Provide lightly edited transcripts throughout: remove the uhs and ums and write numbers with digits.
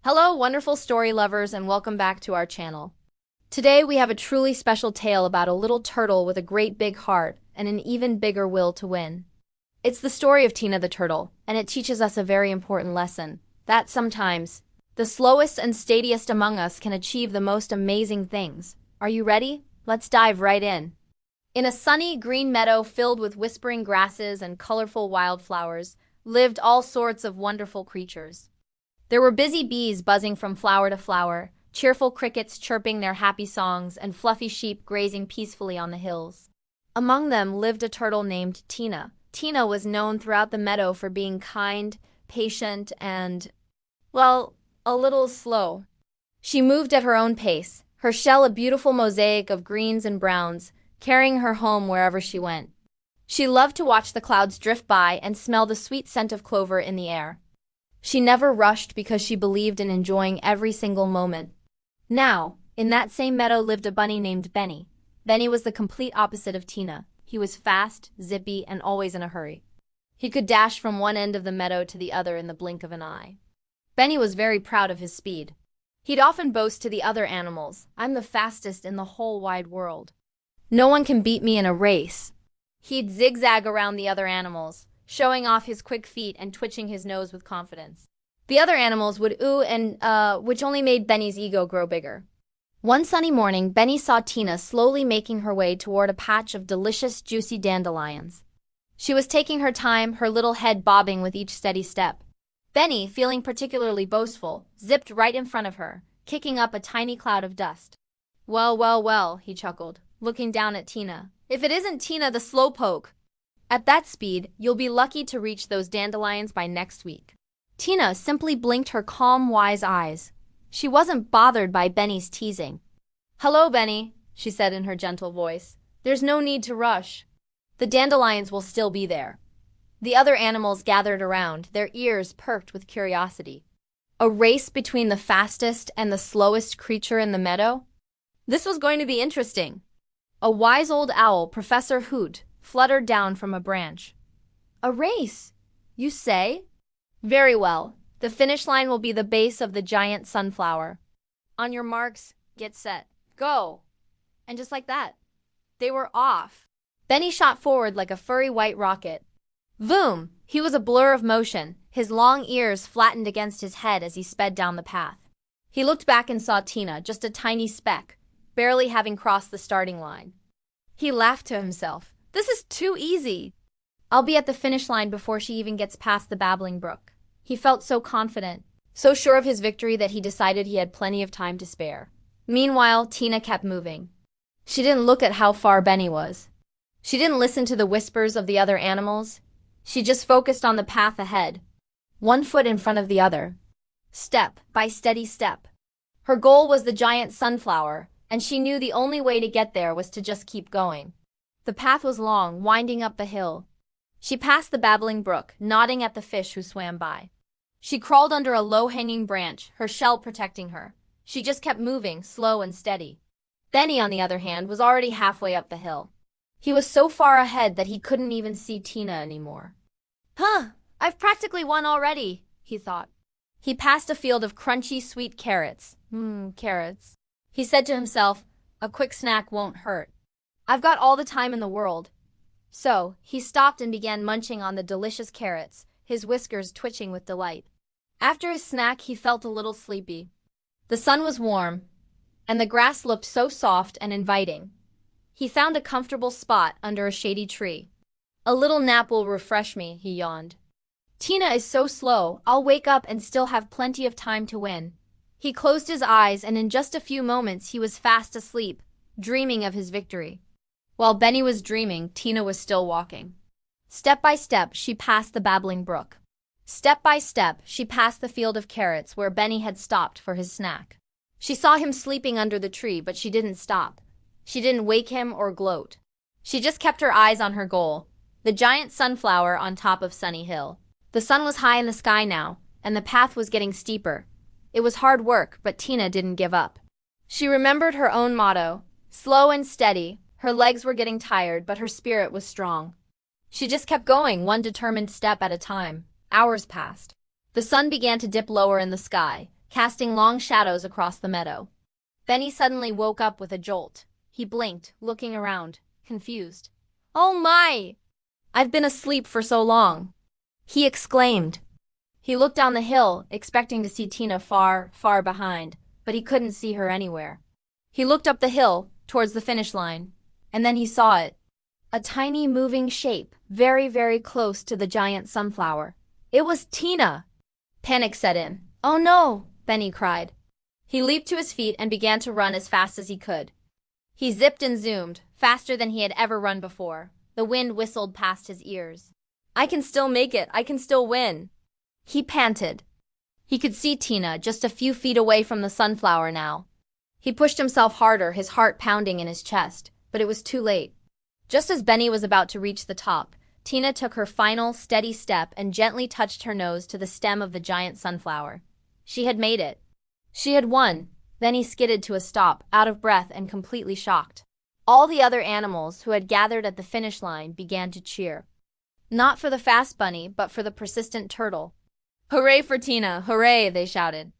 Hello, wonderful story lovers, and welcome back to our channel. Today we have a truly special tale about a little turtle with a great big heart and an even bigger will to win. It's the story of Tina the turtle, and it teaches us a very important lesson, that sometimes, the slowest and steadiest among us can achieve the most amazing things. Are you ready? Let's dive right in. In a sunny, green meadow filled with whispering grasses and colorful wildflowers, lived all sorts of wonderful creatures. There were busy bees buzzing from flower to flower, cheerful crickets chirping their happy songs, and fluffy sheep grazing peacefully on the hills. Among them lived a turtle named Tina. Tina was known throughout the meadow for being kind, patient, and, well, a little slow. She moved at her own pace, her shell a beautiful mosaic of greens and browns, carrying her home wherever she went. She loved to watch the clouds drift by and smell the sweet scent of clover in the air. She never rushed because she believed in enjoying every single moment. Now, in that same meadow lived a bunny named Benny. Benny was the complete opposite of Tina. He was fast, zippy, and always in a hurry. He could dash from one end of the meadow to the other in the blink of an eye. Benny was very proud of his speed. He'd often boast to the other animals, "I'm the fastest in the whole wide world. No one can beat me in a race." He'd zigzag around the other animals, showing off his quick feet and twitching his nose with confidence. The other animals would ooh and which only made Benny's ego grow bigger. One sunny morning, Benny saw Tina slowly making her way toward a patch of delicious, juicy dandelions. She was taking her time, her little head bobbing with each steady step. Benny, feeling particularly boastful, zipped right in front of her, kicking up a tiny cloud of dust. Well, well, well, he chuckled, looking down at Tina. If it isn't Tina the slowpoke! At that speed, you'll be lucky to reach those dandelions by next week. Tina simply blinked her calm, wise eyes. She wasn't bothered by Benny's teasing. "Hello, Benny," she said in her gentle voice. "There's no need to rush. The dandelions will still be there." The other animals gathered around, their ears perked with curiosity. A race between the fastest and the slowest creature in the meadow? This was going to be interesting. A wise old owl, Professor Hoot, fluttered down from a branch. "A race, you say? Very well. The finish line will be the base of the giant sunflower. On your marks, get set, go!" And just like that, they were off. Benny shot forward like a furry white rocket. Voom! He was a blur of motion, his long ears flattened against his head as he sped down the path. He looked back and saw Tina, just a tiny speck, barely having crossed the starting line. He laughed to himself. This is too easy. I'll be at the finish line before she even gets past the babbling brook. He felt so confident, so sure of his victory that he decided he had plenty of time to spare. Meanwhile, Tina kept moving. She didn't look at how far Benny was. She didn't listen to the whispers of the other animals. She just focused on the path ahead, one foot in front of the other, step by steady step. Her goal was the giant sunflower, and she knew the only way to get there was to just keep going. The path was long, winding up the hill. She passed the babbling brook, nodding at the fish who swam by. She crawled under a low-hanging branch, her shell protecting her. She just kept moving, slow and steady. Benny, on the other hand, was already halfway up the hill. He was so far ahead that he couldn't even see Tina anymore. I've practically won already, he thought. He passed a field of crunchy, sweet carrots. Carrots. He said to himself, a quick snack won't hurt. I've got all the time in the world. So, he stopped and began munching on the delicious carrots, his whiskers twitching with delight. After his snack, he felt a little sleepy. The sun was warm, and the grass looked so soft and inviting. He found a comfortable spot under a shady tree. A little nap will refresh me, he yawned. Tina is so slow, I'll wake up and still have plenty of time to win. He closed his eyes, and in just a few moments he was fast asleep, dreaming of his victory. While Benny was dreaming, Tina was still walking. Step by step, she passed the babbling brook. Step by step, she passed the field of carrots where Benny had stopped for his snack. She saw him sleeping under the tree, but she didn't stop. She didn't wake him or gloat. She just kept her eyes on her goal, the giant sunflower on top of Sunny Hill. The sun was high in the sky now, and the path was getting steeper. It was hard work, but Tina didn't give up. She remembered her own motto, slow and steady. Her legs were getting tired, but her spirit was strong. She just kept going, one determined step at a time. Hours passed. The sun began to dip lower in the sky, casting long shadows across the meadow. Benny suddenly woke up with a jolt. He blinked, looking around, confused. "Oh my! I've been asleep for so long!" he exclaimed. He looked down the hill, expecting to see Tina far, far behind, but he couldn't see her anywhere. He looked up the hill, towards the finish line, and then he saw it. A tiny moving shape, very, very close to the giant sunflower. It was Tina! Panic set in. "Oh no!" Benny cried. He leaped to his feet and began to run as fast as he could. He zipped and zoomed, faster than he had ever run before. The wind whistled past his ears. "I can still make it! I can still win!" he panted. He could see Tina just a few feet away from the sunflower now. He pushed himself harder, his heart pounding in his chest, but it was too late. Just as Benny was about to reach the top, Tina took her final, steady step and gently touched her nose to the stem of the giant sunflower. She had made it. She had won. Then he skidded to a stop, out of breath and completely shocked. All the other animals who had gathered at the finish line began to cheer. Not for the fast bunny, but for the persistent turtle. "Hooray for Tina! Hooray!" they shouted.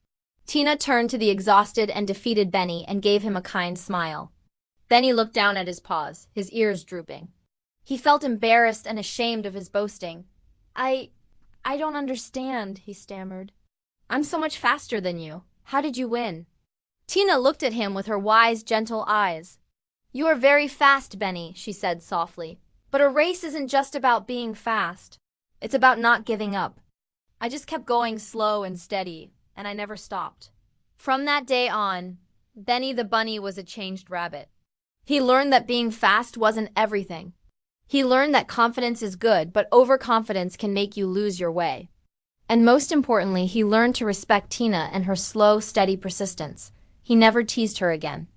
Tina turned to the exhausted and defeated Benny and gave him a kind smile. Benny looked down at his paws, his ears drooping. He felt embarrassed and ashamed of his boasting. I don't understand," he stammered. "I'm so much faster than you. How did you win?" Tina looked at him with her wise, gentle eyes. "You are very fast, Benny," she said softly. "But a race isn't just about being fast. It's about not giving up. I just kept going slow and steady, and I never stopped." From that day on, Benny the bunny was a changed rabbit. He learned that being fast wasn't everything. He learned that confidence is good, but overconfidence can make you lose your way. And most importantly, he learned to respect Tina and her slow, steady persistence. He never teased her again.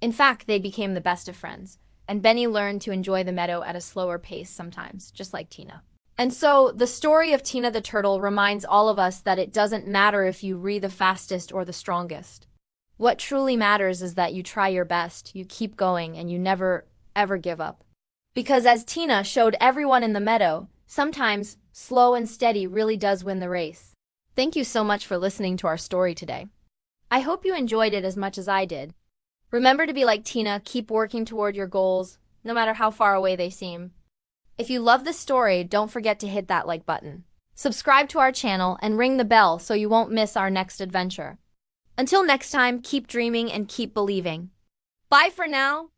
In fact, they became the best of friends, and Benny learned to enjoy the meadow at a slower pace sometimes, just like Tina. And so, the story of Tina the turtle reminds all of us that it doesn't matter if you re the fastest or the strongest. What truly matters is that you try your best, you keep going, and you never, ever give up. Because as Tina showed everyone in the meadow, sometimes slow and steady really does win the race. Thank you so much for listening to our story today. I hope you enjoyed it as much as I did. Remember to be like Tina, keep working toward your goals, no matter how far away they seem. If you love this story, don't forget to hit that like button. Subscribe to our channel and ring the bell so you won't miss our next adventure. Until next time, keep dreaming and keep believing. Bye for now!